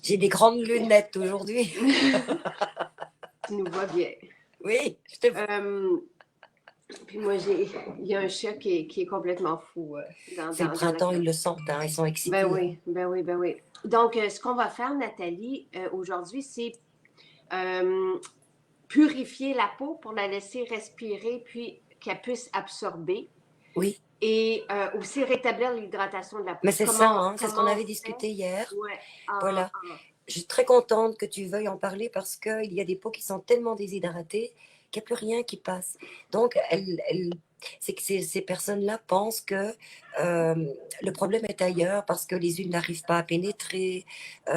J'ai des grandes lunettes aujourd'hui. Tu nous vois bien. Oui, je te... Puis moi, il y a un chat qui est complètement fou C'est le dans la printemps, pièce. ils le sentent, hein, ils sont Ben excités. Hein. oui, ben oui, ben oui. Donc, ce qu'on va faire, Nathalie, aujourd'hui, c'est euh, purifier la peau pour la laisser respirer, puis qu'elle puisse absorber. Oui, Et aussi rétablir l'hydratation de la mais peau. c'est ça, hein, c'est ce qu'on Comment avait on fait? discuté hier. Ouais. Voilà. Je suis très contente que tu veuilles en parler parce qu'il y a des peaux qui sont tellement déshydratées qu'il n'y a plus rien qui passe. Donc, c'est que ces personnes-là pensent que le problème est ailleurs parce que les huiles n'arrivent pas à pénétrer,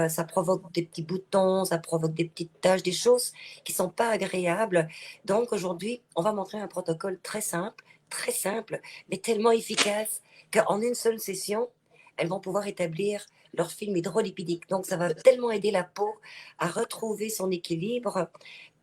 ça provoque des petits boutons, ça provoque des petites taches, des choses qui ne sont pas agréables. Donc, aujourd'hui, on va montrer un protocole très simple, mais tellement efficace qu'en une seule session, elles vont pouvoir établir leur film hydrolipidique. Donc, ça va tellement aider la peau à retrouver son équilibre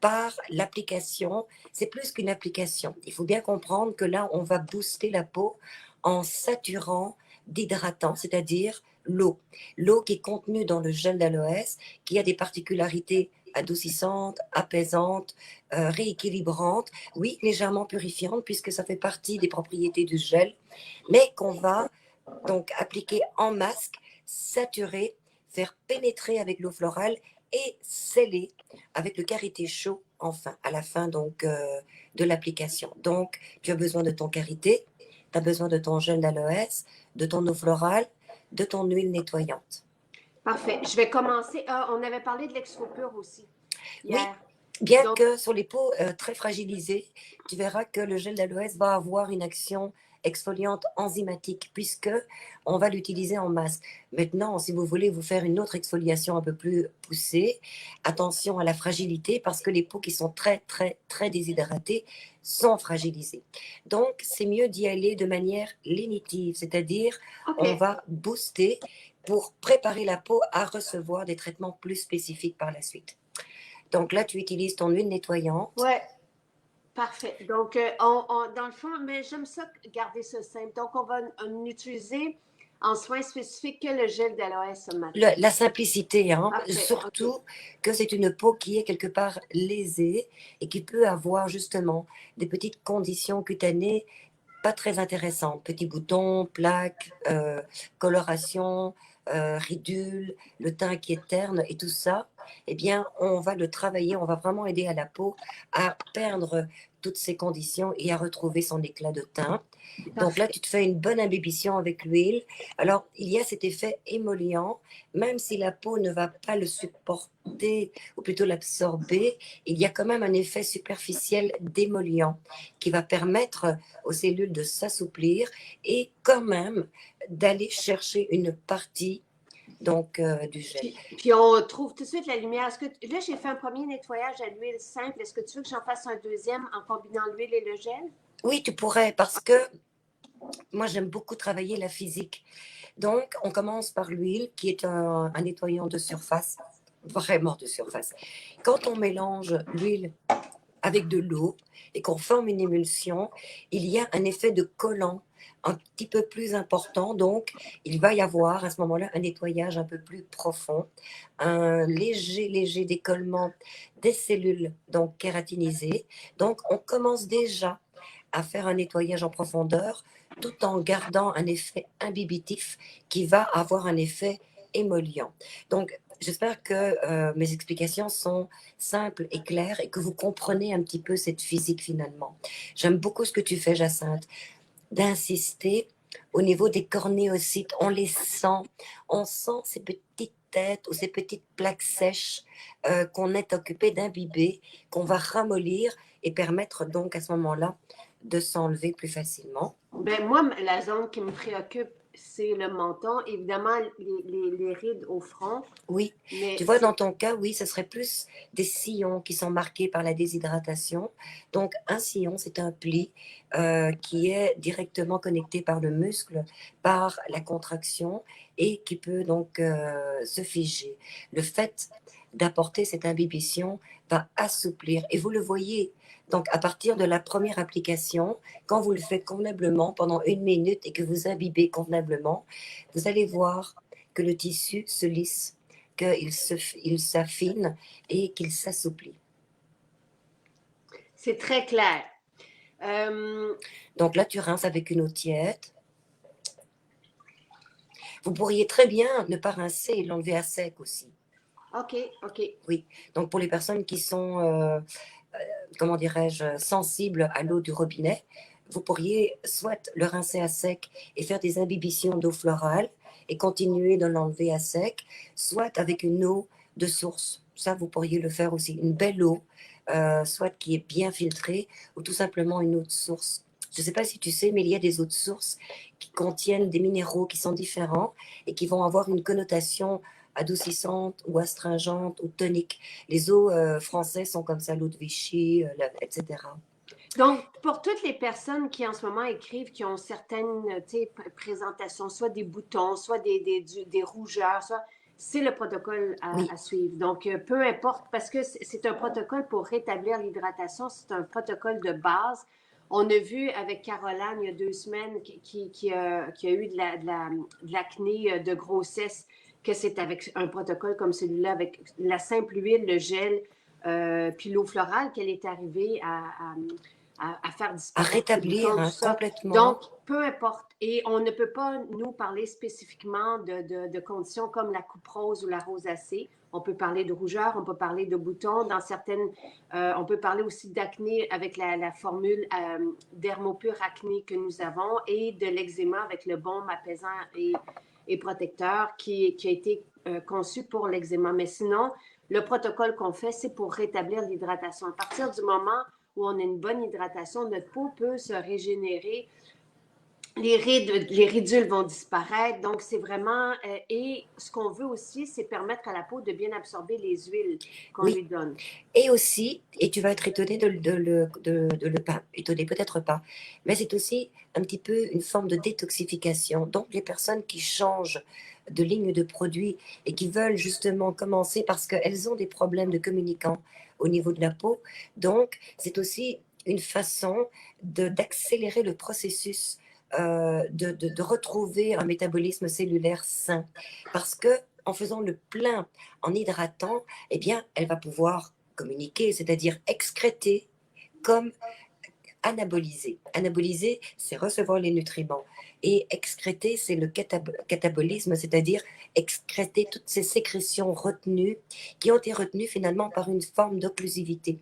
par l'application. C'est plus qu'une application. Il faut bien comprendre que là, on va booster la peau en saturant d'hydratant, c'est-à-dire l'eau. L'eau qui est contenue dans le gel d'aloès, qui a des particularités adoucissantes, apaisantes, rééquilibrantes, oui, légèrement purifiantes, puisque ça fait partie des propriétés du gel, mais qu'on va donc appliquer en masque, saturer, faire pénétrer avec l'eau florale et sceller avec le karité chaud enfin, à la fin donc de l'application. Donc, tu as besoin de ton karité, tu as besoin de ton gel d'aloès, de ton eau florale, de ton huile nettoyante. Parfait. Je vais commencer. Ah, on avait parlé de l'exfopure aussi Oui, hier. bien Donc, que sur les peaux très fragilisées, tu verras que le gel d'aloès va avoir une action exfoliante enzymatique puisque on va l'utiliser en masse. Maintenant, si vous voulez vous faire une autre exfoliation un peu plus poussée, attention à la fragilité parce que les peaux qui sont très déshydratées sont fragilisées. Donc, c'est mieux d'y aller de manière lénitive, c'est-à-dire OK. on va booster pour préparer la peau à recevoir des traitements plus spécifiques par la suite. Donc là, tu utilises ton huile nettoyante. Ouais. Parfait. Donc, dans le fond, mais j'aime ça garder ça simple. Donc, on va utiliser en soins spécifiques que le gel d'aloès ce matin. La simplicité, hein, Parfait. OK. surtout que c'est une peau qui est quelque part lésée et qui peut avoir justement des petites conditions cutanées pas très intéressantes. Petits boutons, plaques, coloration, ridules, le teint qui est terne et tout ça, eh bien, on va le travailler, on va vraiment aider à la peau à perdre toutes ces conditions et à retrouver son éclat de teint. Donc là, Parfait. tu te fais une bonne imbibition avec l'huile. Alors, il y a cet effet émollient, même si la peau ne va pas le supporter, ou plutôt l'absorber, il y a quand même un effet superficiel d'émollient qui va permettre aux cellules de s'assouplir et quand même d'aller chercher une partie donc du gel. Puis on trouve tout de suite la lumière. Là, j'ai fait un premier nettoyage à l'huile simple. Est-ce que tu veux que j'en fasse un deuxième en combinant l'huile et le gel? Oui, tu pourrais, parce que moi j'aime beaucoup travailler la physique. Donc, on commence par l'huile, qui est un nettoyant de surface, vraiment de surface. Quand on mélange l'huile avec de l'eau et qu'on forme une émulsion, il y a un effet de collant un petit peu plus important. Donc, il va y avoir à ce moment-là un nettoyage un peu plus profond, un léger décollement des cellules donc kératinisées. Donc, on commence déjà à faire un nettoyage en profondeur tout en gardant un effet imbibitif qui va avoir un effet émollient. Donc, j'espère que mes explications sont simples et claires et que vous comprenez un petit peu cette physique finalement. J'aime beaucoup ce que tu fais, Jacinthe, d'insister au niveau des cornéocytes. On sent ces petites têtes ou ces petites plaques sèches qu'on est occupé d'imbiber, qu'on va ramollir et permettre donc à ce moment-là de s'enlever plus facilement. Ben moi, la zone qui me préoccupe, c'est le menton. Évidemment, les rides au front. Oui, Mais tu vois, dans ton cas, oui, ce serait plus des sillons qui sont marqués par la déshydratation. Donc, un sillon, c'est un pli qui est directement connecté par le muscle, par la contraction et qui peut donc se figer. Le fait d'apporter cette imbibition va assouplir. Et vous le voyez, donc à partir de la première application, quand vous le faites convenablement pendant 1 minute et que vous imbibez convenablement, vous allez voir que le tissu se lisse qu'il s'affine et qu'il s'assouplit. C'est très clair. Donc là, tu rinces avec une eau tiède. Vous pourriez très bien ne pas rincer et l'enlever à sec aussi. OK, OK. Oui, donc pour les personnes qui sont, comment dirais-je, sensibles à l'eau du robinet, vous pourriez soit le rincer à sec et faire des imbibitions d'eau florale et continuer de l'enlever à sec, soit avec une eau de source. Ça, vous pourriez le faire aussi. Une belle eau, soit qui est bien filtrée ou tout simplement une eau de source. Je ne sais pas si tu sais, mais il y a des eaux de source qui contiennent des minéraux qui sont différents et qui vont avoir une connotation adoucissante ou astringente ou tonique. Les eaux françaises sont comme ça, l'eau de Vichy, etc. Donc, pour toutes les personnes qui en ce moment écrivent, qui ont certaines présentations, soit des boutons, soit des rougeurs, soit c'est le protocole Oui, à suivre. Donc, peu importe, parce que c'est un protocole pour rétablir l'hydratation, c'est un protocole de base. On a vu avec Caroline il y a 2 semaines qui a eu de l'acné de grossesse, que c'est avec un protocole comme celui-là, avec la simple huile, le gel, puis l'eau florale qu'elle est arrivée à faire à disparaître ses rétablir boutons, tout hein, ça. complètement. Donc, peu importe. Et on ne peut pas nous parler spécifiquement de conditions comme la coupe rose ou la rosacée. On peut parler de rougeur, on peut parler de boutons. Dans certaines, on peut parler aussi d'acné avec la formule Dermopure acné que nous avons et de l'eczéma avec le baume apaisant et protecteur qui a été conçu pour l'eczéma. Mais sinon, le protocole qu'on fait, c'est pour rétablir l'hydratation. À partir du moment où on a une bonne hydratation, notre peau peut se régénérer, les ridules vont disparaître. Donc, c'est vraiment... et ce qu'on veut aussi, c'est permettre à la peau de bien absorber les huiles qu'on Oui, lui donne. et aussi, et tu vas être étonné de le pas, étonné peut-être pas, mais c'est aussi un petit peu une forme de détoxification. Donc, les personnes qui changent de ligne de produits et qui veulent justement commencer parce qu'elles ont des problèmes de communicants au niveau de la peau, donc c'est aussi une façon d'accélérer le processus, de retrouver un métabolisme cellulaire sain. Parce que en faisant le plein, en hydratant, eh bien, elle va pouvoir communiquer, c'est-à-dire excréter comme anaboliser. Anaboliser, c'est recevoir les nutriments. Et excréter, c'est le catabolisme, c'est-à-dire excréter toutes ces sécrétions retenues, qui ont été retenues finalement par une forme d'occlusivité.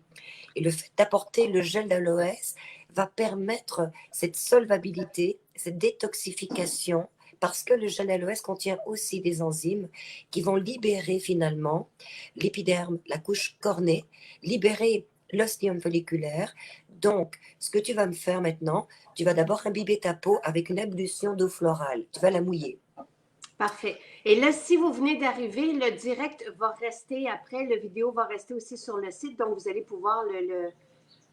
Et le fait d'apporter le gel d'aloès va permettre cette solvabilité, cette détoxification, parce que le gel d'aloès contient aussi des enzymes qui vont libérer finalement l'épiderme, la couche cornée, libérer l'ostium folliculaire. Donc, ce que tu vas me faire maintenant, tu vas d'abord imbiber ta peau avec une ablution d'eau florale. Tu vas la mouiller. Parfait. Et là, si vous venez d'arriver, le direct va rester après, le vidéo va rester aussi sur le site, donc vous allez pouvoir le Le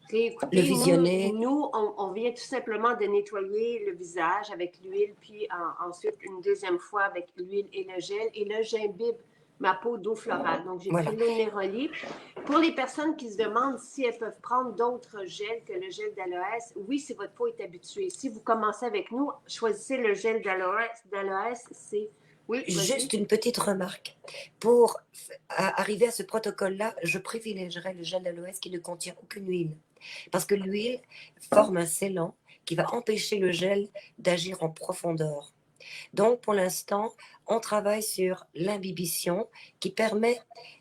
réécouter. visionner, On vient tout simplement de nettoyer le visage avec l'huile, puis ensuite une deuxième fois avec l'huile et le gel. Et là, j'imbibe ma peau d'eau florale. Donc, j'ai pris voilà. l'eau Neroli. Pour les personnes qui se demandent si elles peuvent prendre d'autres gels que le gel d'aloès, oui, si votre peau est habituée. Si vous commencez avec nous, choisissez le gel d'aloès, c'est... Oui, vas-y. Juste une petite remarque. Pour arriver à ce protocole-là, je privilégierais le gel d'aloès qui ne contient aucune huile. Parce que l'huile forme un scellant qui va empêcher le gel d'agir en profondeur. Donc, pour l'instant, on travaille sur l'imbibition qui permet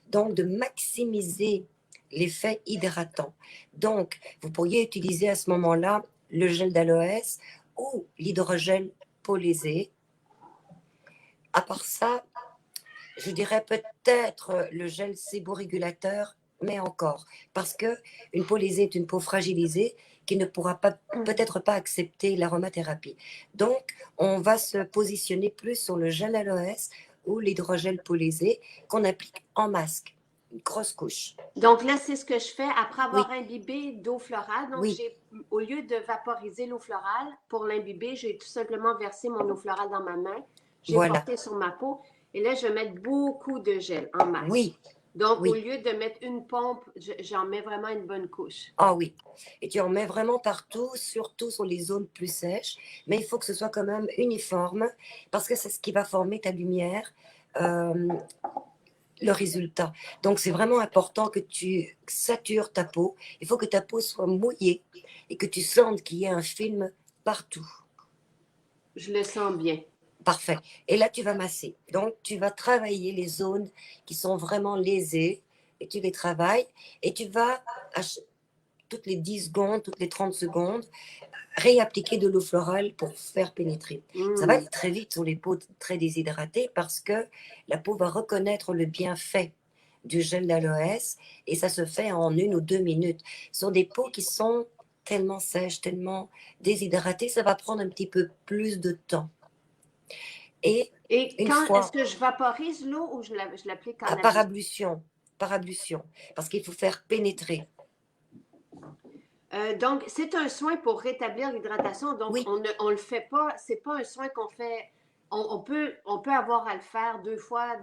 donc de maximiser l'effet hydratant. Donc, vous pourriez utiliser à ce moment-là le gel d'aloès ou l'hydrogel polysé. À part ça, je dirais peut-être le gel séborégulateur, mais encore, parce que une peau lésée est une peau fragilisée qui ne pourra pas peut-être pas accepter l'aromathérapie. Donc, on va se positionner plus sur le gel aloès ou l'hydrogel polysé qu'on applique en masque, une grosse couche. Donc là, c'est ce que je fais après avoir Oui, imbibé d'eau florale. Donc, oui, au lieu de vaporiser l'eau florale pour l'imbiber, j'ai tout simplement versé mon eau florale dans ma main. J'ai voilà. porté sur ma peau. Et là, je vais mettre beaucoup de gel en masse. Oui, Donc, au oui. lieu de mettre une pompe, j'en mets vraiment une bonne couche. Ah oui. Et tu en mets vraiment partout, surtout sur les zones plus sèches. Mais il faut que ce soit quand même uniforme, parce que c'est ce qui va former ta lumière. le résultat. Donc, c'est vraiment important que tu satures ta peau. Il faut que ta peau soit mouillée et que tu sentes qu'il y a un film partout. Je le sens bien. Parfait. Et là, tu vas masser. Donc, tu vas travailler les zones qui sont vraiment lésées et tu les travailles et tu vas, toutes les 10 secondes, toutes les 30 secondes, réappliquer de l'eau florale pour faire pénétrer. Ça va aller très vite sur les peaux très déshydratées parce que la peau va reconnaître le bienfait du gel d'aloès et ça se fait en 1 ou 2 minutes. Ce sont des peaux qui sont tellement sèches, tellement déshydratées, ça va prendre un petit peu plus de temps. Et une quand fois, est-ce que je vaporise l'eau ou je l'applique en par ablution? ablution, parce qu'il faut faire pénétrer. Donc, c'est un soin pour rétablir l'hydratation. Donc, Oui. on ne le fait pas, c'est pas un soin qu'on fait. On peut avoir à le faire 2 fois,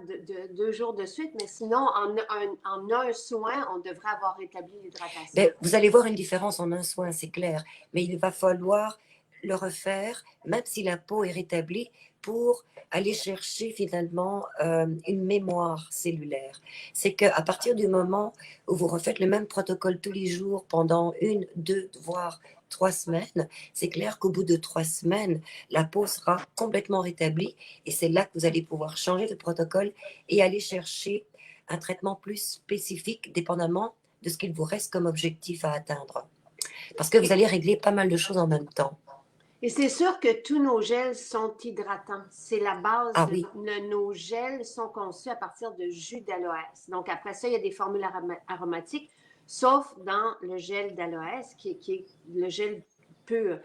2 jours de suite, mais sinon, en un soin, on devrait avoir rétabli l'hydratation. Ben, vous allez voir une différence en un soin, c'est clair. Mais il va falloir le refaire, même si la peau est rétablie, pour aller chercher finalement une mémoire cellulaire. C'est qu'à partir du moment où vous refaites le même protocole tous les jours pendant 1, 2, voire 3 semaines, c'est clair qu'au bout de 3 semaines, la peau sera complètement rétablie et c'est là que vous allez pouvoir changer de protocole et aller chercher un traitement plus spécifique, dépendamment de ce qu'il vous reste comme objectif à atteindre. Parce que vous allez régler pas mal de choses en même temps. Et c'est sûr que tous nos gels sont hydratants. C'est la base. Ah oui. Nos gels sont conçus à partir de jus d'aloès. Donc, après ça, il y a des formules aromatiques, sauf dans le gel d'aloès, qui est le gel pur.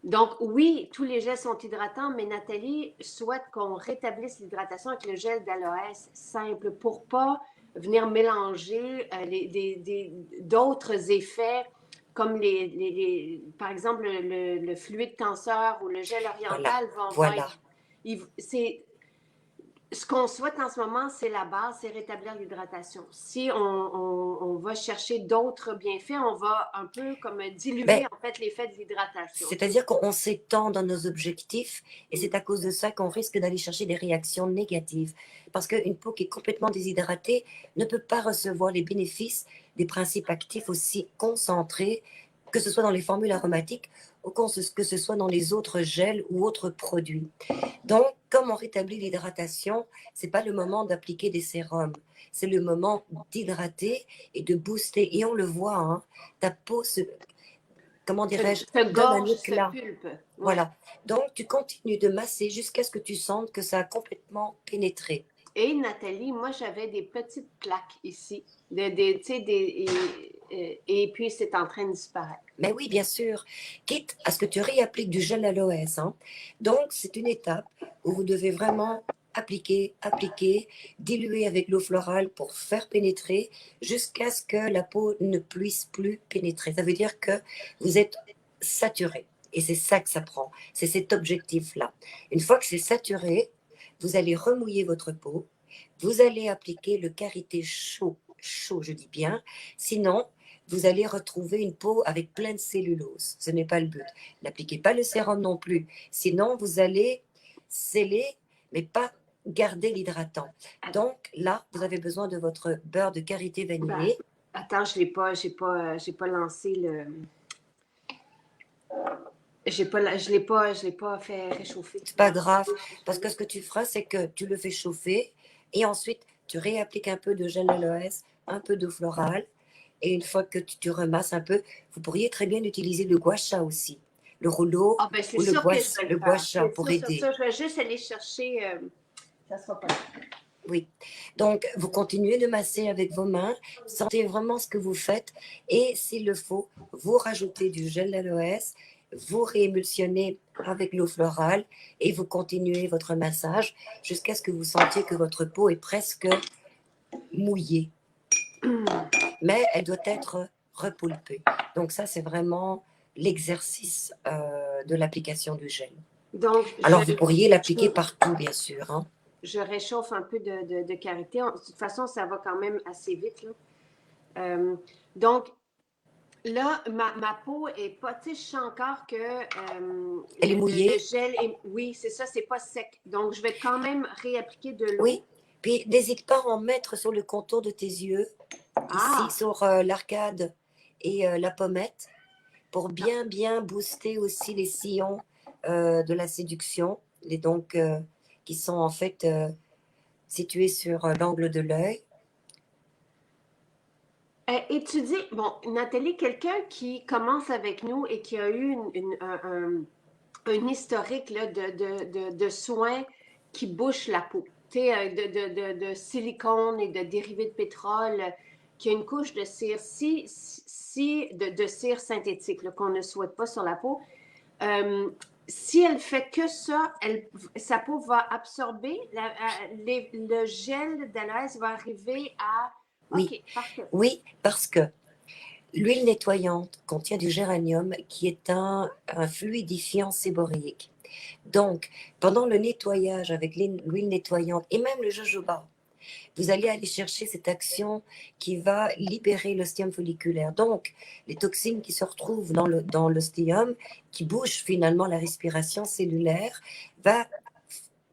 Donc, oui, tous les gels sont hydratants, mais Nathalie souhaite qu'on rétablisse l'hydratation avec le gel d'aloès simple pour pas venir mélanger d'autres effets comme par exemple le fluide tenseur ou le gel oriental Voilà. Ce qu'on souhaite en ce moment, c'est la base, c'est rétablir l'hydratation. Si on va chercher d'autres bienfaits, on va un peu comme diluer en fait l'effet de l'hydratation. C'est-à-dire qu'on s'étend dans nos objectifs et c'est à cause de ça qu'on risque d'aller chercher des réactions négatives. Parce qu'une peau qui est complètement déshydratée ne peut pas recevoir les bénéfices des principes actifs aussi concentrés, que ce soit dans les formules aromatiques ou que ce soit dans les autres gels ou autres produits. Donc, comme on rétablit l'hydratation, c'est pas le moment d'appliquer des sérums. C'est le moment d'hydrater et de booster. Et on le voit, hein, ta peau comment dirais-je, donne un éclat. Voilà. Donc, tu continues de masser jusqu'à ce que tu sentes que ça a complètement pénétré. Et Nathalie, moi, j'avais des petites plaques ici, et puis c'est en train de disparaître. Mais oui, bien sûr. Quitte à ce que tu réappliques du gel aloès. Hein. Donc, c'est une étape où vous devez vraiment appliquer, diluer avec l'eau florale pour faire pénétrer jusqu'à ce que la peau ne puisse plus pénétrer. Ça veut dire que vous êtes saturé. Et c'est ça que ça prend. C'est cet objectif-là. Une fois que c'est saturé, vous allez remouiller votre peau. Vous allez appliquer le karité chaud, je dis bien. Sinon, vous allez retrouver une peau avec plein de cellulose. Ce n'est pas le but. N'appliquez pas le sérum non plus. Sinon, vous allez sceller, mais pas garder l'hydratant. Donc là, vous avez besoin de votre beurre de karité vanillé. Attends, je l'ai pas lancé le. Je l'ai pas fait réchauffer. C'est pas grave, parce que ce que tu feras, c'est que tu le fais chauffer et ensuite tu réappliques un peu de gel aloès, un peu d'eau florale. Et une fois que tu remasses un peu, vous pourriez très bien utiliser le gua sha aussi. Le rouleau ou le gua sha pour aider. Ça, je vais juste aller chercher. Ça sera pas. Oui. Donc, vous continuez de masser avec vos mains. Sentez vraiment ce que vous faites. Et s'il le faut, vous rajoutez du gel d'aloès. Vous réémulsionnez avec l'eau florale et vous continuez votre massage jusqu'à ce que vous sentiez que votre peau est presque mouillée. Mais elle doit être repulpée. Donc ça, c'est vraiment l'exercice de l'application du gel. Donc, alors, vous pourriez l'appliquer partout, bien sûr. Hein. Je réchauffe un peu de karité. De toute façon, ça va quand même assez vite. Là. Donc, là, ma peau est pas, tu sais, je sens encore que elle est mouillée. Le gel est, oui, c'est ça, c'est pas sec. Donc, je vais quand même réappliquer de l'eau. Oui, Puis n'hésite pas à en mettre sur le contour de tes yeux, ici Ah, sur l'arcade et la pommette, pour non. bien, bien booster aussi les sillons de la séduction, donc qui sont en fait situés sur l'angle de l'œil. Et tu dis, bon, Nathalie, quelqu'un qui commence avec nous et qui a eu un historique là, de soins qui bouchent la peau, tu sais, de silicone et de dérivés de pétrole, qui a une couche de cire, de cire synthétique qu'on ne souhaite pas sur la peau, euh, si elle fait que ça, sa peau va absorber, le gel d'aloès va arriver à... Oui, OK, parfait. oui, parce que l'huile nettoyante contient du géranium qui est un fluidifiant séborrhéique. Donc, pendant le nettoyage avec l'huile nettoyante et même le jojoba, vous allez aller chercher cette action qui va libérer l'ostium folliculaire. Donc, les toxines qui se retrouvent dans l'ostium, qui bougent finalement la respiration cellulaire, va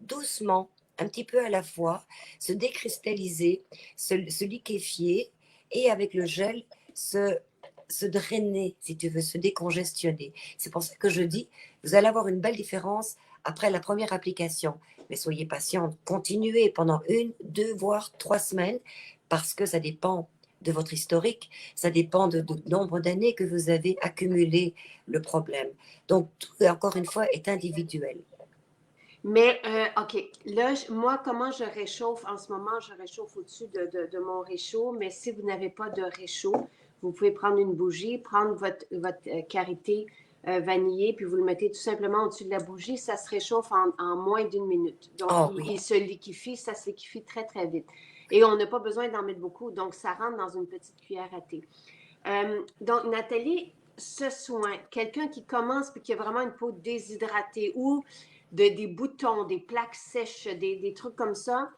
doucement, un petit peu à la fois, se décristalliser, se liquéfier et avec le gel, se drainer, si tu veux, se décongestionner. C'est pour ça que je dis, vous allez avoir une belle différence après la première application. Mais soyez patiente, continuez pendant 1, 2, voire 3 semaines, parce que ça dépend de votre historique, ça dépend du nombre d'années que vous avez accumulé le problème. Donc, tout, encore une fois, est individuel. Mais, OK, là, moi, comment je réchauffe? En ce moment, je réchauffe au-dessus de mon réchaud, mais si vous n'avez pas de réchaud, vous pouvez prendre une bougie, prendre votre karité vanillé, puis vous le mettez tout simplement au-dessus de la bougie. Ça se réchauffe en moins d'1 minute. Donc, Oh oui. il se liquéfie, ça se liquéfie très, très vite. Et on n'a pas besoin d'en mettre beaucoup, donc ça rentre dans une petite cuillère à thé. Donc, Nathalie, ce soin, quelqu'un qui commence puis qui a vraiment une peau déshydratée ou des boutons, des plaques sèches, des trucs comme ça,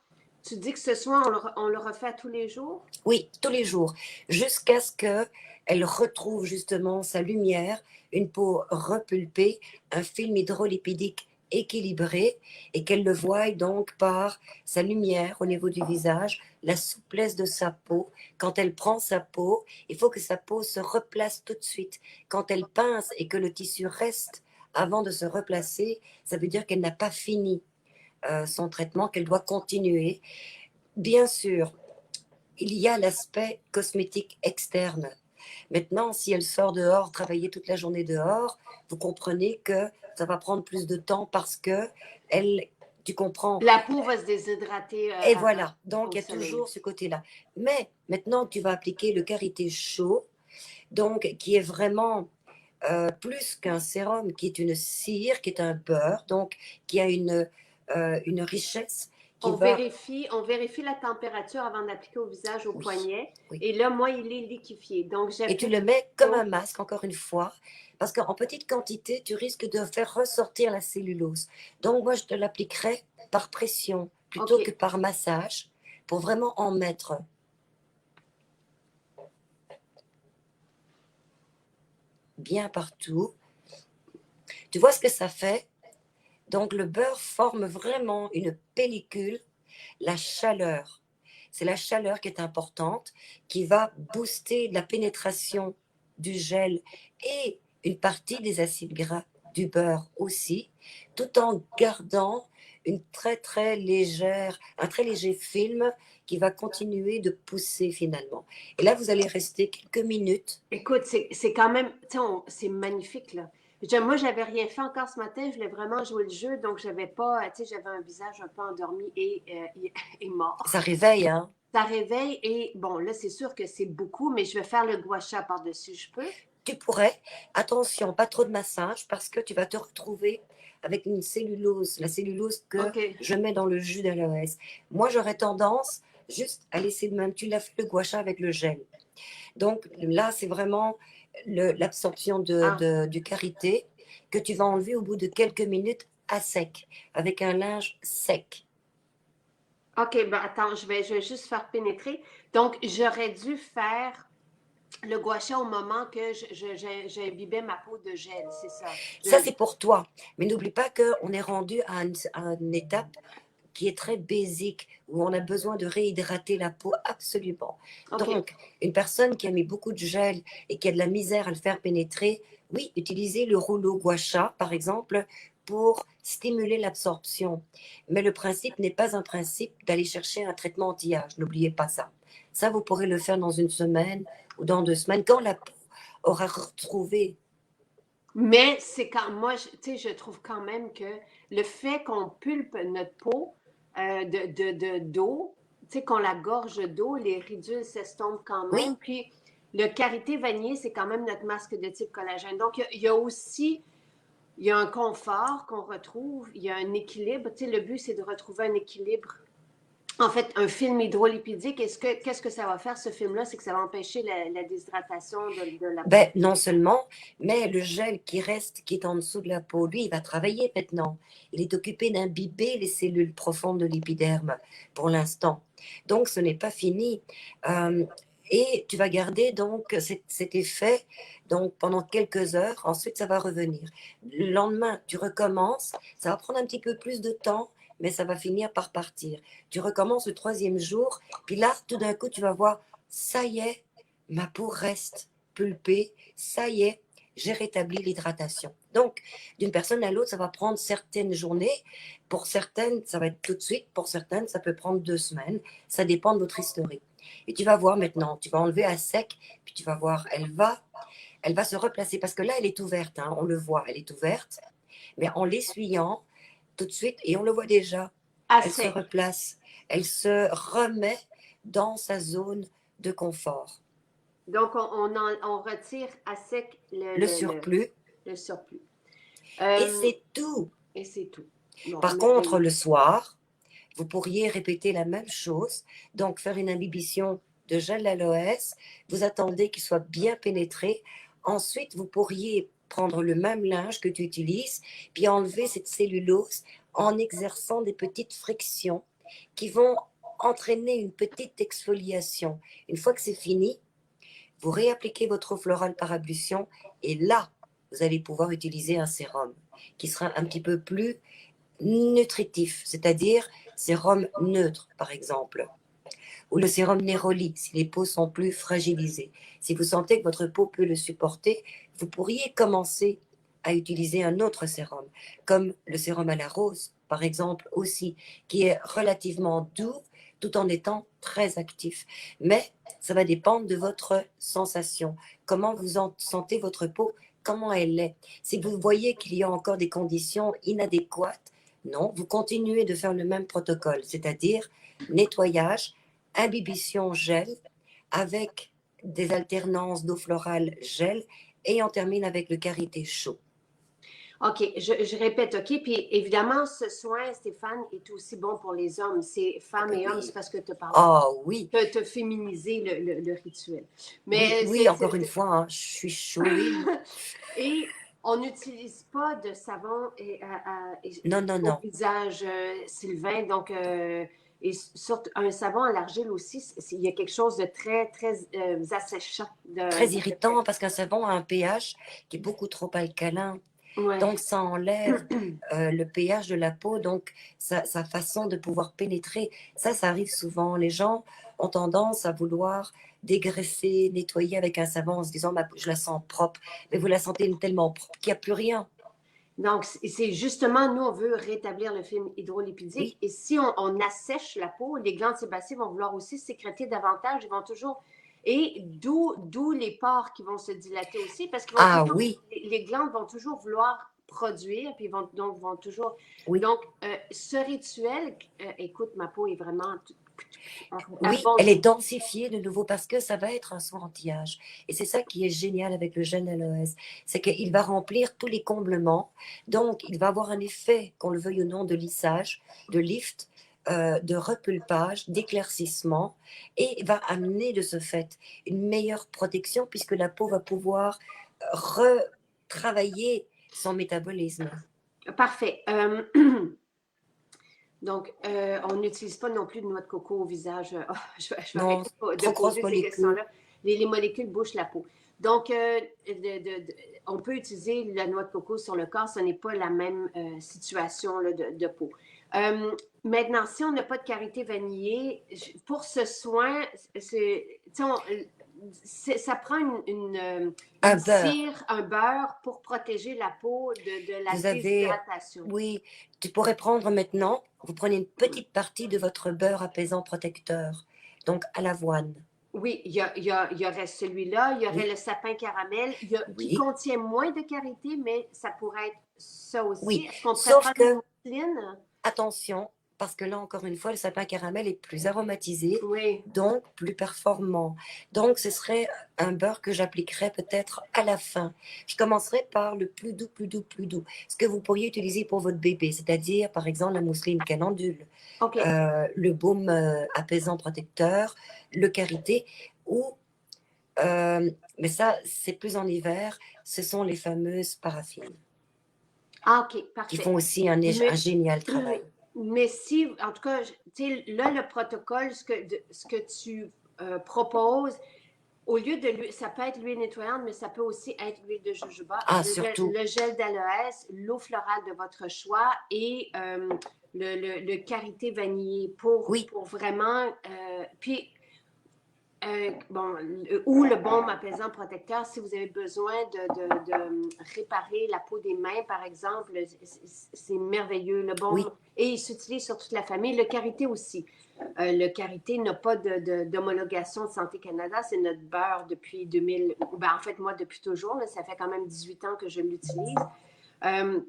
tu dis que ce soin, on le refait tous les jours? Oui, tous les jours, jusqu'à ce qu'elle retrouve justement sa lumière, une peau repulpée, un film hydrolipidique équilibré et qu'elle le voie donc par sa lumière au niveau du visage, la souplesse de sa peau. Quand elle prend sa peau, il faut que sa peau se replace tout de suite. Quand elle pince et que le tissu reste avant de se replacer, ça veut dire qu'elle n'a pas fini son traitement, qu'elle doit continuer. Bien sûr, il y a l'aspect cosmétique externe. Maintenant, si elle sort dehors, travailler toute la journée dehors, vous comprenez que ça va prendre plus de temps parce que elle, tu comprends. La peau va se déshydrater Et voilà, donc au il y a soleil. toujours ce côté-là. Mais maintenant que tu vas appliquer le karité chaud, donc qui est vraiment plus qu'un sérum, qui est une cire, qui est un beurre, donc qui a une richesse qui va. On vérifie la température avant d'appliquer au visage, au Oui, poignet. oui. Et là, moi, il est liquéfié. Donc, Et tu j'applique le mets comme un donc, masque, encore une fois, parce qu'en petite quantité, tu risques de faire ressortir la cellulose. Donc, moi, je te l'appliquerai par pression OK. plutôt que par massage, pour vraiment en mettre bien partout. Tu vois ce que ça fait? Donc, le beurre forme vraiment une pellicule, la chaleur. C'est la chaleur qui est importante, qui va booster la pénétration du gel et une partie des acides gras du beurre aussi, tout en gardant une très très légère, un très léger film qui va continuer de pousser finalement. Et là, vous allez rester quelques minutes. Écoute, c'est quand même, tu sais, c'est magnifique, là. Moi, j'avais rien fait encore ce matin. Je voulais vraiment jouer le jeu, donc j'avais pas, tu sais, j'avais un visage un peu endormi et mort. Ça réveille, hein? Ça réveille et bon, là, c'est sûr que c'est beaucoup, mais je vais faire le gua sha par-dessus. Je peux? Tu pourrais, attention, pas trop de massage parce que tu vas te retrouver avec une cellulose, la cellulose que OK. je mets dans le jus d'aloès. Moi, j'aurais tendance juste à laisser de même. Tu l'as fait le gua sha avec le gel. Donc là, c'est vraiment l'absorption Ah, du karité que tu vas enlever au bout de quelques minutes à sec, avec un linge sec. OK, ben attends, je vais juste faire pénétrer. Donc, j'aurais dû faire le gua sha au moment que j'imbibais ma peau de gel, c'est ça. Ça, c'est pour toi. Mais n'oublie pas qu'on est rendu à une étape qui est très basique, où on a besoin de réhydrater la peau absolument. OK. Donc, une personne qui a mis beaucoup de gel et qui a de la misère à le faire pénétrer, oui, utilisez le rouleau gua sha, par exemple, pour stimuler l'absorption. Mais le principe n'est pas un principe d'aller chercher un traitement anti-âge. N'oubliez pas ça. Ça, vous pourrez le faire dans une semaine ou dans 2 semaines, quand la peau aura retrouvé. Mais c'est quand moi, tu sais, je trouve quand même que le fait qu'on pulpe notre peau d'eau, tu sais, qu'on la gorge d'eau, les ridules s'estompent quand Oui, même. Puis le karité vanillé, c'est quand même notre masque de type collagène. Donc, il y a aussi, il y a un confort qu'on retrouve, il y a un équilibre. Tu sais, le but, c'est de retrouver un équilibre. En fait, un film hydrolipidique, qu'est-ce que ça va faire, ce film-là? C'est que ça va empêcher la déshydratation de la peau. ben, non seulement, mais le gel qui reste, qui est en dessous de la peau, lui, il va travailler maintenant. Il est occupé d'imbiber les cellules profondes de l'épiderme pour l'instant. Donc, ce n'est pas fini. Euh, et tu vas garder donc cet effet donc, pendant quelques heures. Ensuite, ça va revenir. Le lendemain, tu recommences. Ça va prendre un petit peu plus de temps, mais ça va finir par partir. Tu recommences le troisième jour. Puis là, tout d'un coup, tu vas voir, ça y est, ma peau reste pulpée, ça y est, j'ai rétabli l'hydratation. Donc, d'une personne à l'autre, ça va prendre certaines journées. Pour certaines, ça va être tout de suite. Pour certaines, ça peut prendre 2 semaines. Ça dépend de votre historique. Et tu vas voir maintenant, tu vas enlever à sec, puis tu vas voir, elle va se replacer parce que là, elle est ouverte, hein, on le voit, elle est ouverte, mais en l'essuyant tout de suite, et on le voit déjà, À elle se sec. replace, elle se remet dans sa zone de confort. Donc, on retire à sec Le surplus, le surplus. et Euh, c'est tout. et c'est tout. Bon, Par contre, merveilleux. le soir, vous pourriez répéter la même chose, donc faire une imbibition de gel d'aloès, vous attendez qu'il soit bien pénétré, ensuite vous pourriez prendre le même linge que tu utilises, puis enlever cette cellulose en exerçant des petites frictions qui vont entraîner une petite exfoliation. Une fois que c'est fini, vous réappliquez votre eau florale par ablution et là, vous allez pouvoir utiliser un sérum qui sera un petit peu plus nutritif, c'est-à-dire sérum neutre, par exemple, ou le sérum Neroli, si les peaux sont plus fragilisées. Si vous sentez que votre peau peut le supporter, vous pourriez commencer à utiliser un autre sérum, comme le sérum à la rose, par exemple, aussi, qui est relativement doux tout en étant très actif. Mais ça va dépendre de votre sensation, comment vous en sentez votre peau, comment elle est. Si vous voyez qu'il y a encore des conditions inadéquates, non, vous continuez de faire le même protocole, c'est-à-dire nettoyage, imbibition gel avec des alternances d'eau florale gel et on termine avec le karité chaud. OK, je répète, OK. Puis évidemment, ce soin, Stéphane, est aussi bon pour les hommes. C'est Ah femmes ben et hommes, c'est oui. parce que tu parles. Oh oui, T'as féminisé le rituel. oui, Mais oui, encore une fois, hein, je suis chouine. Et on n'utilise pas de savon Non, non, au non. visage, Sylvain. Donc, et surtout, un savon à l'argile aussi, il y a quelque chose de très, très asséchant Très de irritant fait. parce qu'un savon a un pH qui est beaucoup trop alcalin. Ouais. Donc, ça enlève le pH de la peau, donc sa façon de pouvoir pénétrer. Ça arrive souvent. Les gens ont tendance à vouloir dégraisser, nettoyer avec un savon en se disant, je la sens propre. Mais vous la sentez tellement propre qu'il n'y a plus rien. Donc, c'est justement, nous, on veut rétablir le film hydrolipidique. Oui. Et si on assèche la peau, les glandes sébacées vont vouloir aussi sécréter davantage. Ils vont toujours. Et d'où les pores qui vont se dilater aussi, parce qu'ils vont Ah toujours. oui, Les glandes vont toujours vouloir produire, puis vont toujours. oui. Donc, ce rituel, écoute, ma peau est vraiment. Elle Oui, elle est rebondit. densifiée de nouveau parce que ça va être un soin anti-âge. Et c'est ça qui est génial avec le gel aloès, c'est qu'il va remplir tous les comblements. Donc, il va avoir un effet, qu'on le veuille ou non, de lissage, de lift, de repulpage, d'éclaircissement, et va amener de ce fait une meilleure protection puisque la peau va pouvoir retravailler son métabolisme. Parfait. Donc, on n'utilise pas non plus de noix de coco au visage. Je vais Non, arrêter de trop grosse poser ces molécule. questions-là. Les molécules bouchent la peau. Donc, on peut utiliser la noix de coco sur le corps. Ce n'est pas la même situation là, de peau. Euh, Maintenant, si on n'a pas de karité vanillée, pour ce soin, ça prend Un une beurre. cire, un beurre pour protéger la peau de la Vous avez, déshydratation. oui, tu pourrais prendre maintenant, vous prenez une petite partie de votre beurre apaisant protecteur, donc à l'avoine. Oui, il y aurait celui-là, il y aurait Oui, le sapin caramel, qui oui, contient moins de karité, mais ça pourrait être ça aussi. oui. Est-ce qu'on pourrait Sauf prendre une que, mousseline? attention, parce que là, encore une fois, le sapin caramel est plus aromatisé, Oui. donc plus performant. Donc, ce serait un beurre que j'appliquerais peut-être à la fin. Je commencerai par le plus doux, plus doux, plus doux. Ce que vous pourriez utiliser pour votre bébé, c'est-à-dire, par exemple, la mousseline calendule, OK. le baume apaisant protecteur, le karité, ou, mais ça, c'est plus en hiver, ce sont les fameuses paraffines, Ah, OK, qui parfait. font aussi un Mais, génial travail. mais si, en tout cas, tu sais, là, le protocole, ce que tu proposes, au lieu de l'huile, ça peut être l'huile nettoyante, mais ça peut aussi être l'huile de jojoba, Ah, surtout, le gel d'aloès, l'eau florale de votre choix et le karité vanillé oui, pour vraiment. Puis, bon, ou le baume apaisant protecteur, si vous avez besoin de réparer la peau des mains, par exemple, c'est merveilleux. Le baume, oui, et il s'utilise sur toute la famille. Le karité aussi. Le karité n'a pas d'homologation de Santé Canada. C'est notre beurre depuis 2000. Ben, en fait, moi, depuis toujours. Là, ça fait quand même 18 ans que je l'utilise. Euh,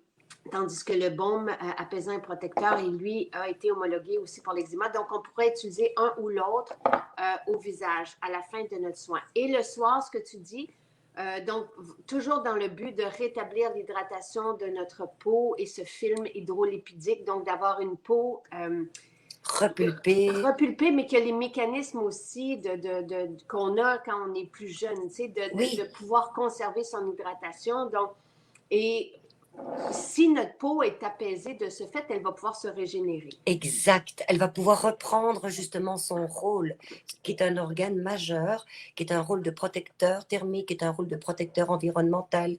Tandis que le baume apaisant et protecteur, et lui, a été homologué aussi pour l'eczéma. Donc, on pourrait utiliser un ou l'autre au visage à la fin de notre soin. Et le soir, ce que tu dis, donc, toujours dans le but de rétablir l'hydratation de notre peau et ce film hydrolipidique, donc d'avoir une peau repulpé, repulpée, mais qui a les mécanismes aussi qu'on a quand on est plus jeune, tu sais, de oui, pouvoir conserver son hydratation. Donc, et si notre peau est apaisée de ce fait, elle va pouvoir se régénérer. exact. Elle va pouvoir reprendre justement son rôle, qui est un organe majeur, qui est un rôle de protecteur thermique, qui est un rôle de protecteur environnemental,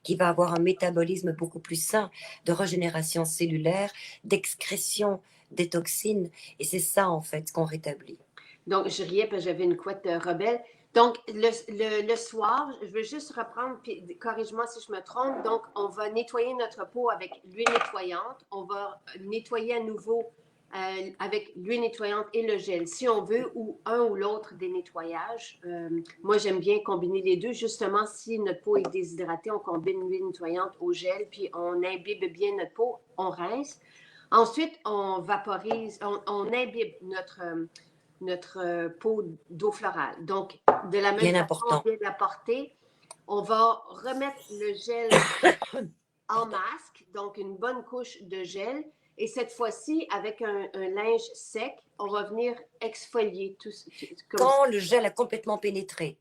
qui va avoir un métabolisme beaucoup plus sain, de régénération cellulaire, d'excrétion des toxines. Et c'est ça, en fait, qu'on rétablit. Donc, je riais parce que j'avais une couette rebelle. Donc, le soir, je veux juste reprendre, puis corrige-moi si je me trompe. Donc, on va nettoyer notre peau avec l'huile nettoyante. On va nettoyer à nouveau avec l'huile nettoyante et le gel, si on veut, ou un ou l'autre des nettoyages. Moi, j'aime bien combiner les deux. Justement, si notre peau est déshydratée, on combine l'huile nettoyante au gel, puis on imbibe bien notre peau, on rince. Ensuite, on vaporise, on imbibe notre pot d'eau florale. Donc, de la même Bien façon, on important. vient l'apporter. On va remettre le gel en Pardon. masque, donc une bonne couche de gel. Et cette fois-ci, avec un linge sec, on va venir exfolier comme ça. Quand le gel a complètement pénétré,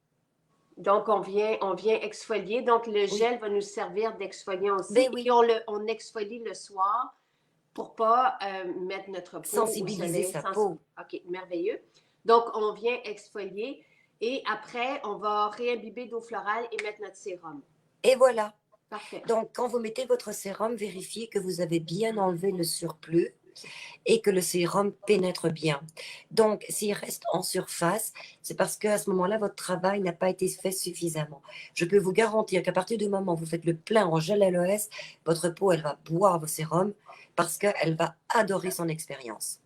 Donc, on vient exfolier. Donc, le oui, gel va nous servir d'exfoliant ben aussi. Et oui, on exfolie le soir pour pas mettre notre peau au sensibiliser soleil. sa peau. OK, merveilleux. Donc, on vient exfolier et après, on va réimbiber d'eau florale et mettre notre sérum. Et voilà. Parfait. Donc, quand vous mettez votre sérum, vérifiez que vous avez bien enlevé le surplus et que le sérum pénètre bien. Donc, s'il reste en surface, c'est parce qu'à ce moment-là, votre travail n'a pas été fait suffisamment. Je peux vous garantir qu'à partir du moment où vous faites le plein en gel aloès, votre peau, elle va boire vos sérums parce qu'elle va adorer son expérience.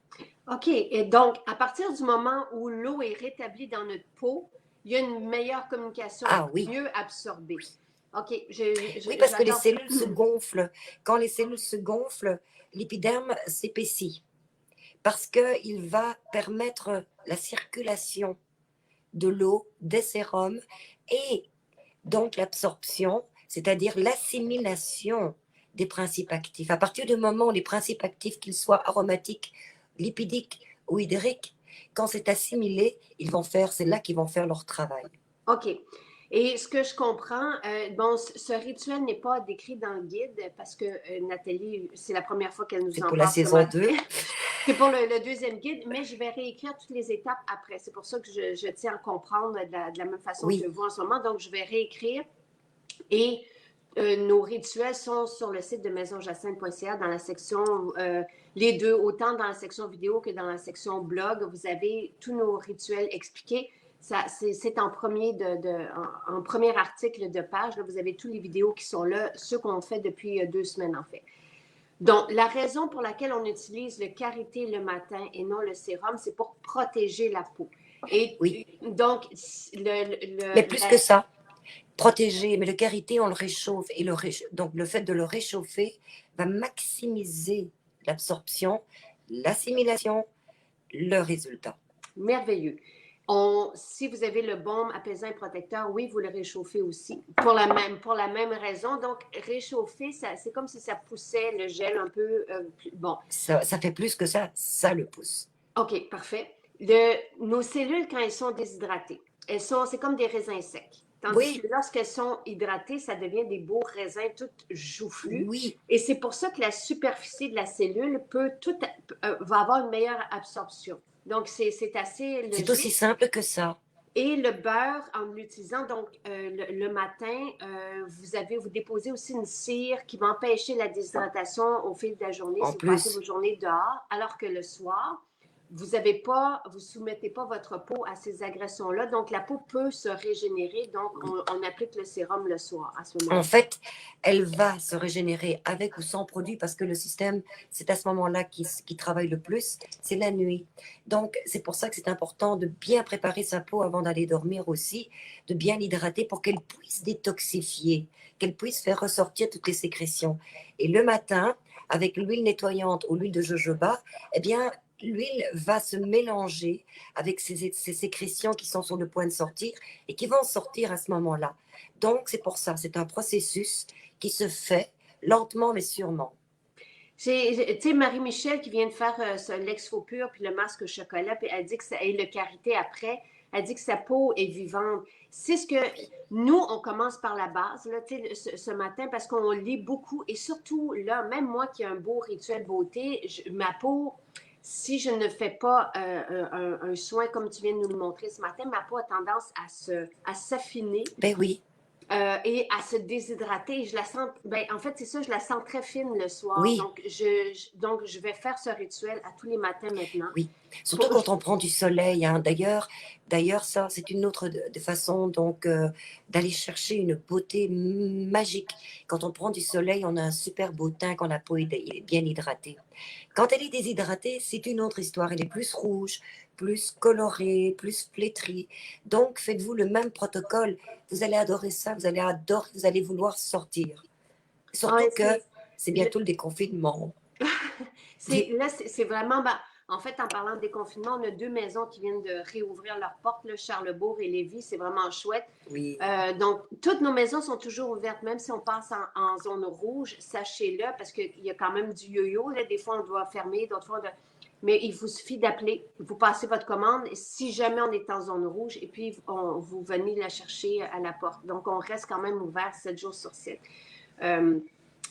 OK. Et donc, à partir du moment où l'eau est rétablie dans notre peau, il y a une meilleure communication, elle Ah va oui, mieux absorber. OK, oui, parce que les j'adore ça. cellules se gonflent. Quand les cellules se gonflent, l'épiderme s'épaissit parce qu'il va permettre la circulation de l'eau, des sérums et donc l'absorption, c'est-à-dire l'assimilation des principes actifs. À partir du moment où les principes actifs, qu'ils soient aromatiques, lipidiques ou hydriques, quand c'est assimilé, c'est là qu'ils vont faire leur travail. OK. Et ce que je comprends, bon, ce rituel n'est pas décrit dans le guide parce que Nathalie, c'est la première fois qu'elle nous C'est en pour la parle ce saison matin. 2. C'est pour le deuxième guide, mais je vais réécrire toutes les étapes après. C'est pour ça que je tiens à comprendre de la même façon que Oui, vous en ce moment. Donc, je vais réécrire et Nos rituels sont sur le site de maisonjacinthe.ca dans la section, les deux, autant dans la section vidéo que dans la section blog. Vous avez tous nos rituels expliqués. C'est en en premier article de page. Là, vous avez tous les vidéos qui sont là, ceux qu'on fait depuis 2 semaines en fait. Donc, la raison pour laquelle on utilise le karité le matin et non le sérum, c'est pour protéger la peau. Et Oui, donc, mais plus que ça, protéger, mais le karité, on le réchauffe. Et donc, le fait de le réchauffer va maximiser l'absorption, l'assimilation, le résultat. merveilleux. Si vous avez le baume apaisant et protecteur, oui, vous le réchauffez aussi pour la même raison. Donc, réchauffer, c'est comme si ça poussait le gel un peu. Bon. Ça fait plus que ça le pousse. OK, parfait. Nos cellules, quand elles sont déshydratées, c'est comme des raisins secs. Tandis Oui, que lorsqu'elles sont hydratées, ça devient des beaux raisins tout joufflus. oui, Et c'est pour ça que la superficie de la cellule va avoir une meilleure absorption. Donc, c'est assez c'est aussi logique. simple que ça. Et le beurre, en l'utilisant, donc le matin, vous déposez aussi une cire qui va empêcher la déshydratation au fil de la journée En si vous passez plus, vos journées dehors, alors que le soir, vous soumettez pas votre peau à ces agressions-là. Donc, la peau peut se régénérer. Donc, oui. on applique le sérum le soir à ce En moment-là. fait, elle va se régénérer avec ou sans produit parce que le système, c'est à ce moment-là qui travaille le plus, c'est la nuit. Donc, c'est pour ça que c'est important de bien préparer sa peau avant d'aller dormir aussi, de bien l'hydrater pour qu'elle puisse détoxifier, qu'elle puisse faire ressortir toutes les sécrétions. Et le matin, avec l'huile nettoyante ou l'huile de jojoba, eh bien, l'huile va se mélanger avec ces sécrétions qui sont sur le point de sortir et qui vont sortir à ce moment-là. Donc, c'est pour ça, c'est un processus qui se fait lentement mais sûrement. Tu sais, Marie-Michel qui vient de faire l'exfo pur puis le masque au chocolat, puis elle dit que et le karité après, elle dit que sa peau est vivante. C'est ce que nous, on commence par la base, là, ce matin, parce qu'on lit beaucoup. Et surtout, là, même moi qui ai un beau rituel beauté, ma peau, si je ne fais pas un soin comme tu viens de nous le montrer ce matin, ma peau a tendance à s'affiner Ben oui, et à se déshydrater. Je la sens, ben, en fait, c'est ça, je la sens très fine le soir. oui, Donc, je vais faire ce rituel à tous les matins maintenant. oui. Surtout Pour, quand on prend du soleil, hein. D'ailleurs, ça, c'est une autre de façon donc d'aller chercher une beauté magique. Quand on prend du soleil, on a un super beau teint quand la peau est bien hydratée. Quand elle est déshydratée, c'est une autre histoire. Elle est plus rouge, plus colorée, plus flétrie. Donc, faites-vous le même protocole. Vous allez adorer ça, vous allez adorer, vous allez vouloir sortir. ah, Surtout que c'est bientôt le déconfinement. là, c'est vraiment. Ben, en fait, en parlant de déconfinement, on a 2 maisons qui viennent de réouvrir leurs portes, là, Charlesbourg et Lévis. C'est vraiment chouette. Oui, Donc, toutes nos maisons sont toujours ouvertes, même si on passe en zone rouge, sachez-le, parce qu'il y a quand même du yo-yo. Là. Des fois, on doit fermer, d'autres fois, mais il vous suffit d'appeler. Vous passez votre commande si jamais on est en zone rouge et puis vous venez la chercher à la porte. Donc, on reste quand même ouvert 7 jours sur 7.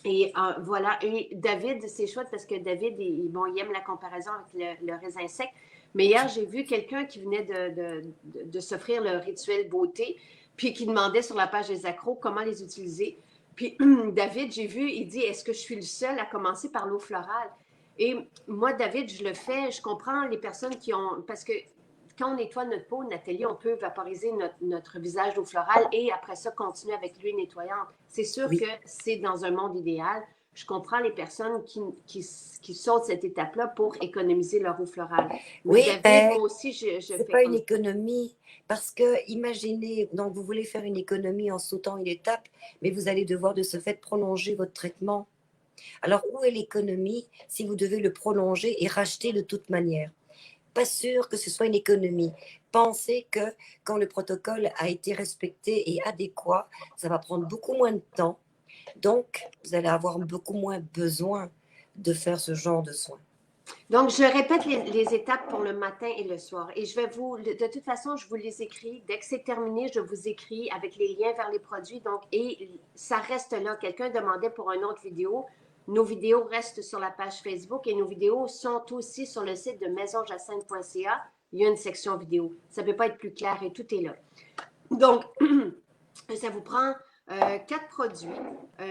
Et voilà. Et David, c'est chouette parce que David, il aime la comparaison avec le raisin sec. Mais hier, j'ai vu quelqu'un qui venait de s'offrir le rituel beauté, puis qui demandait sur la page des accros comment les utiliser. Puis David, j'ai vu, il dit, est-ce que je suis le seul à commencer par l'eau florale? Et moi, David, je le fais, je comprends les personnes qui ont, parce que quand on nettoie notre peau, Nathalie, on peut vaporiser notre visage d'eau florale et après ça, continuer avec l'huile nettoyante. C'est sûr que oui, c'est dans un monde idéal. Je comprends les personnes qui sautent cette étape-là pour économiser leur eau florale. Mais oui, David, ben, moi aussi, je c'est fais pas une comme ça. économie parce que imaginez, donc vous voulez faire une économie en sautant une étape, mais vous allez devoir de ce fait prolonger votre traitement. Alors où est l'économie si vous devez le prolonger et racheter de toute manière? Pas sûr que ce soit une économie. Pensez que quand le protocole a été respecté et adéquat, ça va prendre beaucoup moins de temps. Donc, vous allez avoir beaucoup moins besoin de faire ce genre de soins. Donc, je répète les étapes pour le matin et le soir. Et de toute façon, je vous les écris. Dès que c'est terminé, je vous écris avec les liens vers les produits. Donc, et ça reste là. Quelqu'un demandait pour une autre vidéo. Nos vidéos restent sur la page Facebook et nos vidéos sont aussi sur le site de maisonjacinthe.ca. Il y a une section vidéo. Ça ne peut pas être plus clair et tout est là. Donc, ça vous prend 4 produits,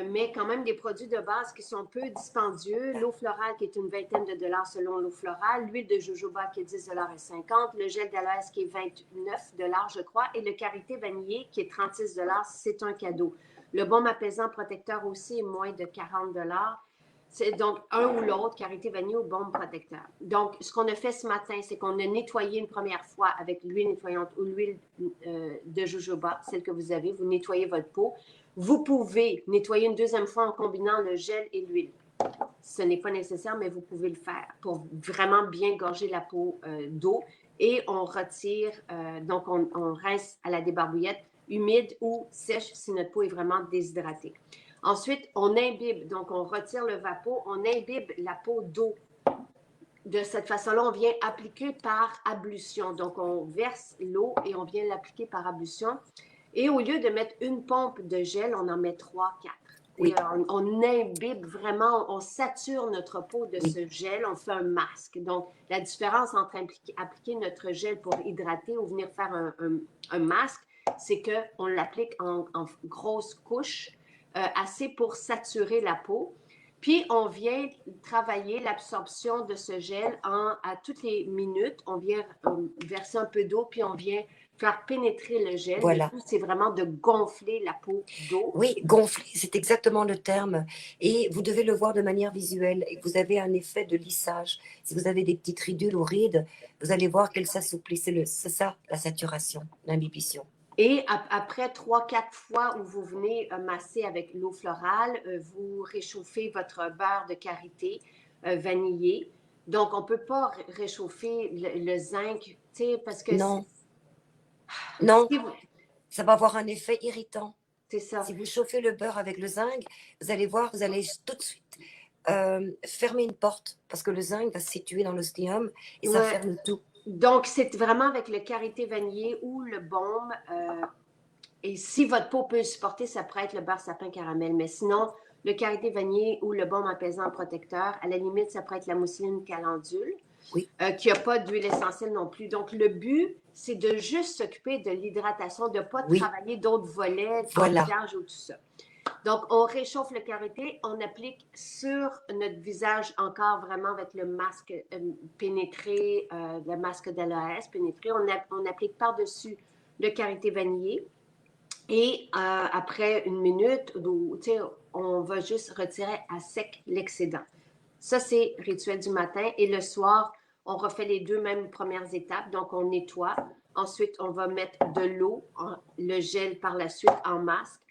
mais quand même des produits de base qui sont peu dispendieux. L'eau florale qui est une vingtaine de dollars selon l'eau florale, l'huile de jojoba qui est 10,50 $, le gel d'aloès qui est 29 dollars, je crois, et le karité vanillé qui est 36 dollars. C'est un cadeau. Le baume apaisant protecteur aussi est moins de 40 dollars. C'est donc un ou l'autre, karité vanillé ou baume protecteur. Donc, ce qu'on a fait ce matin, c'est qu'on a nettoyé une première fois avec l'huile nettoyante ou l'huile de jojoba, celle que vous avez. Vous nettoyez votre peau. Vous pouvez nettoyer une deuxième fois en combinant le gel et l'huile. Ce n'est pas nécessaire, mais vous pouvez le faire pour vraiment bien gorger la peau d'eau. Et on retire, donc on rince à la débarbouillette humide ou sèche si notre peau est vraiment déshydratée. Ensuite, on imbibe, donc on retire le vapeau, on imbibe la peau d'eau. De cette façon-là, on vient appliquer par ablution. Donc, on verse l'eau et on vient l'appliquer par ablution. Et au lieu de mettre une pompe de gel, on en met 3, 4. Oui. Et on imbibe vraiment, on sature notre peau de Oui. ce gel, on fait un masque. Donc, la différence entre appliquer notre gel pour hydrater ou venir faire un masque, c'est qu'on l'applique en grosses couches, assez pour saturer la peau. Puis, on vient travailler l'absorption de ce gel à toutes les minutes. On vient verser un peu d'eau, puis on vient faire pénétrer le gel. Voilà. Le tout, c'est vraiment de gonfler la peau d'eau. Oui, gonfler, c'est exactement le terme. Et vous devez le voir de manière visuelle. Et vous avez un effet de lissage. Si vous avez des petites ridules ou rides, vous allez voir qu'elles s'assouplissent. C'est ça, la saturation, l'imbibition. Et après 3-4 fois où vous venez masser avec l'eau florale, vous réchauffez votre beurre de karité vanillé. Donc, on ne peut pas réchauffer le zinc, tu sais, parce que Non, non, si ça va avoir un effet irritant. c'est ça. Si vous chauffez le beurre avec le zinc, vous allez voir, vous allez tout de suite fermer une porte parce que le zinc va se situer dans l'ostéum et ça Ouais. ferme tout. Donc, c'est vraiment avec le karité vanillé ou le baume. Et si votre peau peut le supporter, ça pourrait être le beurre sapin caramel. Mais sinon, le karité vanillé ou le baume apaisant protecteur, à la limite, ça pourrait être la mousseline calendule, Oui. qui n'a pas d'huile essentielle non plus. Donc, le but, c'est de juste s'occuper de l'hydratation, de ne pas Oui. travailler d'autres volets, Voilà. maquillage ou tout ça. Donc, on réchauffe le karité, on applique sur notre visage encore vraiment avec le masque pénétré, le masque d'aloès pénétré. On applique par-dessus le karité vanillé. Et après une minute, on va juste retirer à sec l'excédent. Ça, c'est rituel du matin. Et le soir, on refait les deux mêmes premières étapes. Donc, on nettoie. Ensuite, on va mettre de l'eau, le gel par la suite en masque.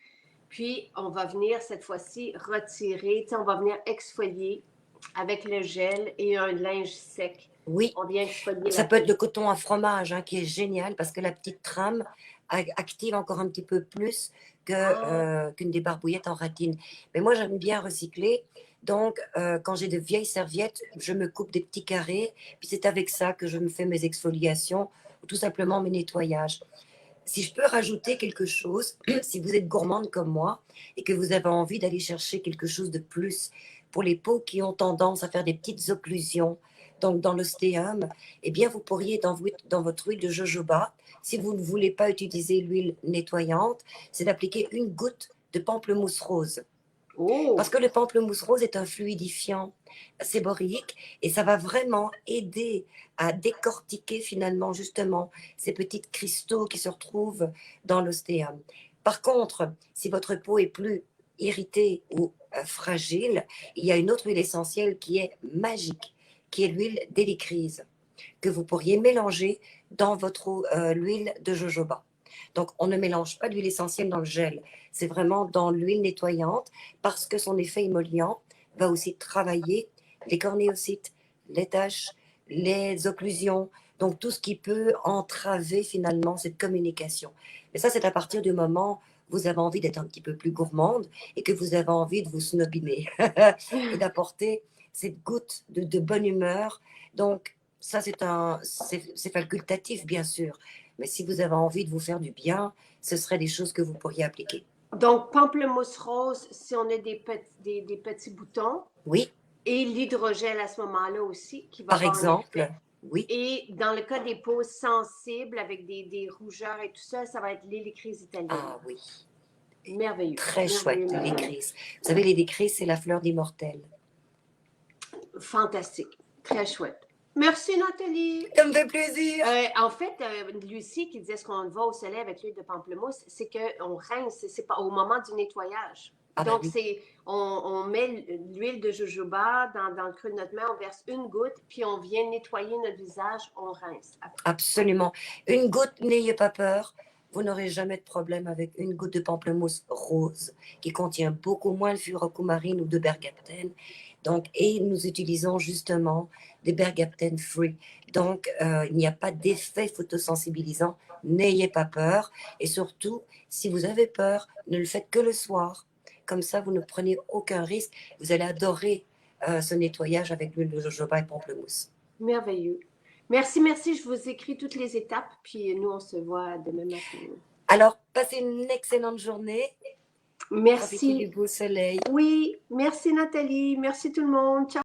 Puis, on va venir cette fois-ci retirer, on va venir exfolier avec le gel et un linge sec. Oui. On vient exfolier Ça la peut peau. être le coton à fromage qui est génial parce que la petite trame active encore un petit peu plus qu'une débarbouillette en ratine. Mais moi, j'aime bien recycler. Donc, quand j'ai de vieilles serviettes, je me coupe des petits carrés. Puis c'est avec ça que je me fais mes exfoliations ou tout simplement mes nettoyages. Si je peux rajouter quelque chose, si vous êtes gourmande comme moi et que vous avez envie d'aller chercher quelque chose de plus pour les peaux qui ont tendance à faire des petites occlusions, donc dans l'ostéum, eh bien vous pourriez dans votre huile de jojoba, si vous ne voulez pas utiliser l'huile nettoyante, c'est d'appliquer une goutte de pamplemousse rose. Oh! Parce que le pamplemousse rose est un fluidifiant séborique et ça va vraiment aider à décortiquer finalement justement ces petits cristaux qui se retrouvent dans l'ostéum. Par contre, si votre peau est plus irritée ou fragile, il y a une autre huile essentielle qui est magique, qui est l'huile d'hélicryse, que vous pourriez mélanger dans votre l'huile de jojoba. Donc, on ne mélange pas d'huile essentielle dans le gel. C'est vraiment dans l'huile nettoyante parce que son effet émollient va aussi travailler les cornéocytes, les taches, les occlusions, donc tout ce qui peut entraver finalement cette communication. Mais ça, c'est à partir du moment où vous avez envie d'être un petit peu plus gourmande et que vous avez envie de vous snobiner et d'apporter cette goutte de bonne humeur. Donc, ça, c'est facultatif, bien sûr. Mais si vous avez envie de vous faire du bien, ce seraient des choses que vous pourriez appliquer. Donc, pamplemousse rose, si on a des petits boutons. Oui. Et l'hydrogel à ce moment-là aussi, qui va Par avoir exemple, un effet. oui. Et dans le cas des peaux sensibles avec des rougeurs et tout ça, ça va être l'hélicryse italienne. Ah oui. Merveilleux. Très Merveilleux, chouette, les merveilleux. décrisses. Vous savez, les décrisses, c'est la fleur d'immortel. Fantastique. Très chouette. Merci, Nathalie. Ça me fait plaisir. En fait, Lucie qui disait ce qu'on va au soleil avec l'huile de pamplemousse, c'est qu'on rince, c'est pas au moment du nettoyage. Ah ben Donc, oui. on met l'huile de jojoba dans le creux de notre main, on verse une goutte, puis on vient nettoyer notre visage, on rince. Après. Absolument. Une goutte, n'ayez pas peur. Vous n'aurez jamais de problème avec une goutte de pamplemousse rose qui contient beaucoup moins de furocomarine ou de bergaptène. Donc, et nous utilisons justement des bergaptènes free. Donc, il n'y a pas d'effet photosensibilisant. N'ayez pas peur. Et surtout, si vous avez peur, ne le faites que le soir. Comme ça, vous ne prenez aucun risque. Vous allez adorer ce nettoyage avec l'huile de jojoba et pamplemousse. Merveilleux. Merci, merci. Je vous écris toutes les étapes, puis nous, on se voit demain matin. Alors, passez une excellente journée. Profitez du Merci. beau soleil. Oui, merci Nathalie. Merci tout le monde. Ciao.